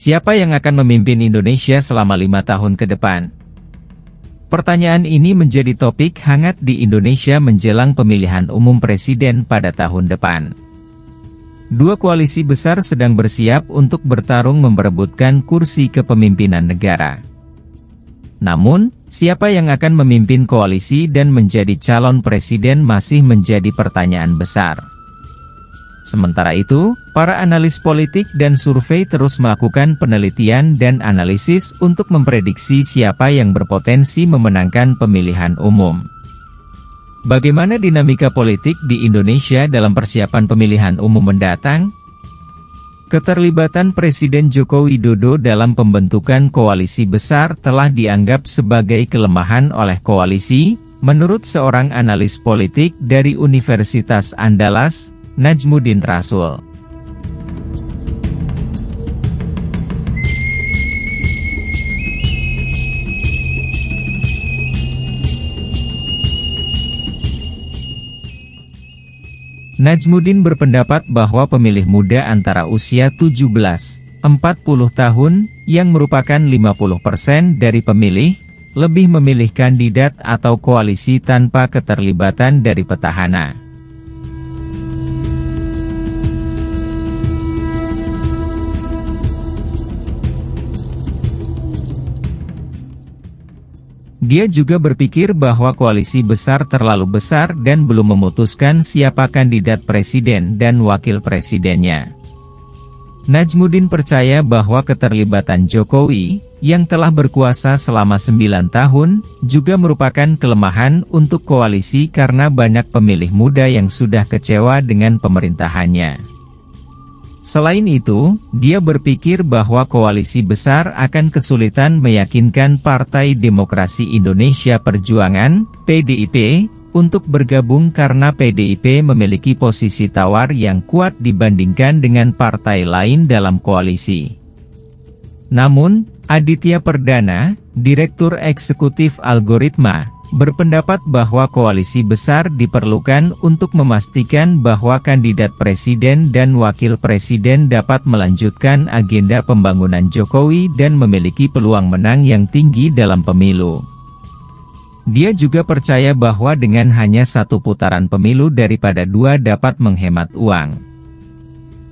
Siapa yang akan memimpin Indonesia selama 5 tahun ke depan? Pertanyaan ini menjadi topik hangat di Indonesia menjelang pemilihan umum presiden pada tahun depan. Dua koalisi besar sedang bersiap untuk bertarung memperebutkan kursi kepemimpinan negara. Namun, siapa yang akan memimpin koalisi dan menjadi calon presiden masih menjadi pertanyaan besar. Sementara itu, para analis politik dan survei terus melakukan penelitian dan analisis untuk memprediksi siapa yang berpotensi memenangkan pemilihan umum. Bagaimana dinamika politik di Indonesia dalam persiapan pemilihan umum mendatang? Keterlibatan Presiden Joko Widodo dalam pembentukan koalisi besar telah dianggap sebagai kelemahan oleh koalisi, menurut seorang analis politik dari Universitas Andalas, Najmuddin Rasul. Najmuddin berpendapat bahwa pemilih muda antara usia 17-40 tahun, yang merupakan 50% dari pemilih, lebih memilih kandidat atau koalisi tanpa keterlibatan dari petahana. Dia juga berpikir bahwa koalisi besar terlalu besar dan belum memutuskan siapa kandidat presiden dan wakil presidennya. Najmuddin percaya bahwa keterlibatan Jokowi, yang telah berkuasa selama 9 tahun, juga merupakan kelemahan untuk koalisi karena banyak pemilih muda yang sudah kecewa dengan pemerintahannya. Selain itu, dia berpikir bahwa koalisi besar akan kesulitan meyakinkan Partai Demokrasi Indonesia Perjuangan, PDIP, untuk bergabung karena PDIP memiliki posisi tawar yang kuat dibandingkan dengan partai lain dalam koalisi. Namun, Aditya Perdana, Direktur Eksekutif Algoritma, berpendapat bahwa koalisi besar diperlukan untuk memastikan bahwa kandidat presiden dan wakil presiden dapat melanjutkan agenda pembangunan Jokowi dan memiliki peluang menang yang tinggi dalam pemilu. Dia juga percaya bahwa dengan hanya satu putaran pemilu daripada dua dapat menghemat uang.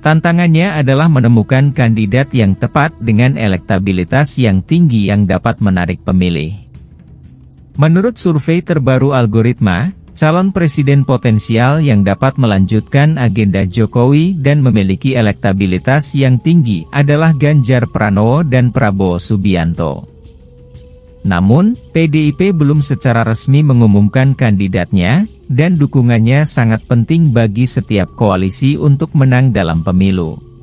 Tantangannya adalah menemukan kandidat yang tepat dengan elektabilitas yang tinggi yang dapat menarik pemilih. Menurut survei terbaru Algoritma, calon presiden potensial yang dapat melanjutkan agenda Jokowi dan memiliki elektabilitas yang tinggi adalah Ganjar Pranowo dan Prabowo Subianto. Namun, PDIP belum secara resmi mengumumkan kandidatnya, dan dukungannya sangat penting bagi setiap koalisi untuk menang dalam pemilu.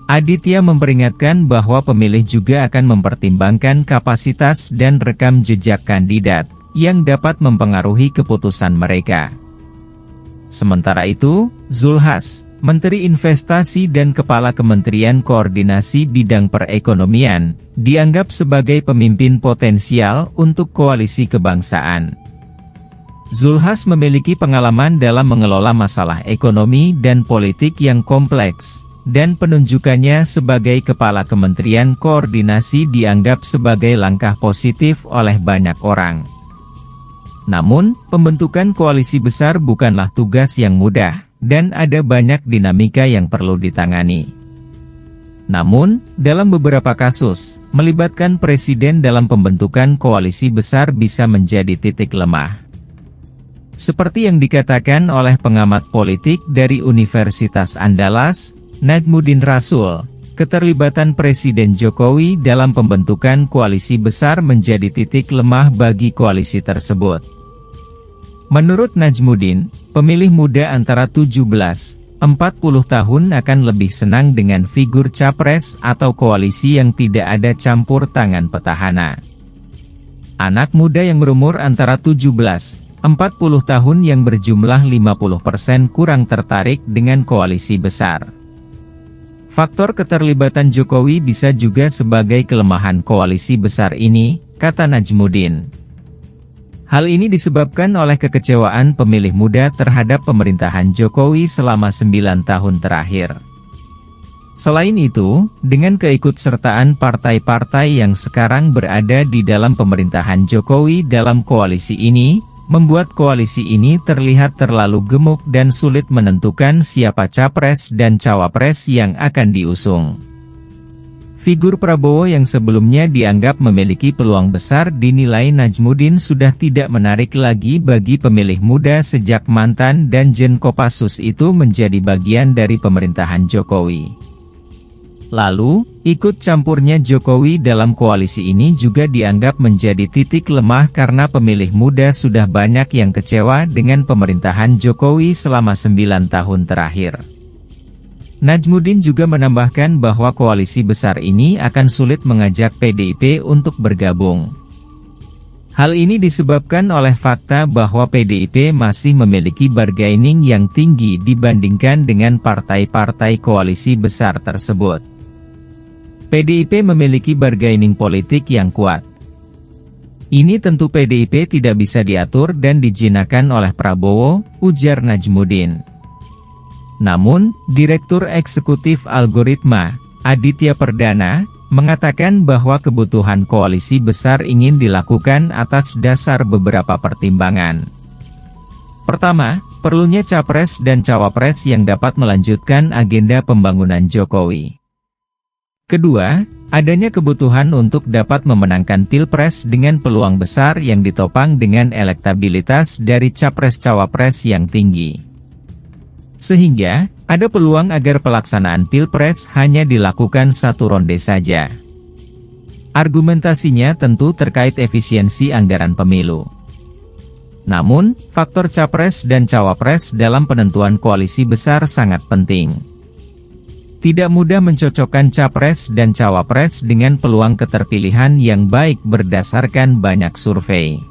Aditya memperingatkan bahwa pemilih juga akan mempertimbangkan kapasitas dan rekam jejak kandidat, yang dapat mempengaruhi keputusan mereka. Sementara itu, Zulhas, Menteri Investasi dan Kepala Kementerian Koordinasi Bidang Perekonomian, dianggap sebagai pemimpin potensial untuk koalisi kebangsaan. Zulhas memiliki pengalaman dalam mengelola masalah ekonomi dan politik yang kompleks, dan penunjukannya sebagai Kepala Kementerian Koordinasi dianggap sebagai langkah positif oleh banyak orang. Namun, pembentukan koalisi besar bukanlah tugas yang mudah, dan ada banyak dinamika yang perlu ditangani. Namun, dalam beberapa kasus, melibatkan presiden dalam pembentukan koalisi besar bisa menjadi titik lemah. Seperti yang dikatakan oleh pengamat politik dari Universitas Andalas, Najmuddin Rasul, keterlibatan Presiden Jokowi dalam pembentukan koalisi besar menjadi titik lemah bagi koalisi tersebut. Menurut Najmuddin, pemilih muda antara 17-40 tahun akan lebih senang dengan figur capres atau koalisi yang tidak ada campur tangan petahana. Anak muda yang berumur antara 17-40 tahun yang berjumlah 50% kurang tertarik dengan koalisi besar. Faktor keterlibatan Jokowi bisa juga sebagai kelemahan koalisi besar ini, kata Najmuddin. Hal ini disebabkan oleh kekecewaan pemilih muda terhadap pemerintahan Jokowi selama 9 tahun terakhir. Selain itu, dengan keikutsertaan partai-partai yang sekarang berada di dalam pemerintahan Jokowi dalam koalisi ini, membuat koalisi ini terlihat terlalu gemuk dan sulit menentukan siapa capres dan cawapres yang akan diusung. Figur Prabowo yang sebelumnya dianggap memiliki peluang besar dinilai Najmuddin sudah tidak menarik lagi bagi pemilih muda sejak mantan Danjen Kopassus itu menjadi bagian dari pemerintahan Jokowi. Lalu, ikut campurnya Jokowi dalam koalisi ini juga dianggap menjadi titik lemah karena pemilih muda sudah banyak yang kecewa dengan pemerintahan Jokowi selama 9 tahun terakhir. Najmuddin juga menambahkan bahwa koalisi besar ini akan sulit mengajak PDIP untuk bergabung. Hal ini disebabkan oleh fakta bahwa PDIP masih memiliki bargaining yang tinggi dibandingkan dengan partai-partai koalisi besar tersebut. PDIP memiliki bargaining politik yang kuat. Ini tentu PDIP tidak bisa diatur dan dijinakkan oleh Prabowo, ujar Najmuddin. Namun, Direktur Eksekutif Algoritma, Aditya Perdana, mengatakan bahwa kebutuhan koalisi besar ingin dilakukan atas dasar beberapa pertimbangan. Pertama, perlunya capres dan cawapres yang dapat melanjutkan agenda pembangunan Jokowi. Kedua, adanya kebutuhan untuk dapat memenangkan Pilpres dengan peluang besar yang ditopang dengan elektabilitas dari capres-cawapres yang tinggi. Sehingga, ada peluang agar pelaksanaan Pilpres hanya dilakukan satu ronde saja. Argumentasinya tentu terkait efisiensi anggaran pemilu. Namun, faktor capres dan cawapres dalam penentuan koalisi besar sangat penting. Tidak mudah mencocokkan capres dan cawapres dengan peluang keterpilihan yang baik berdasarkan banyak survei.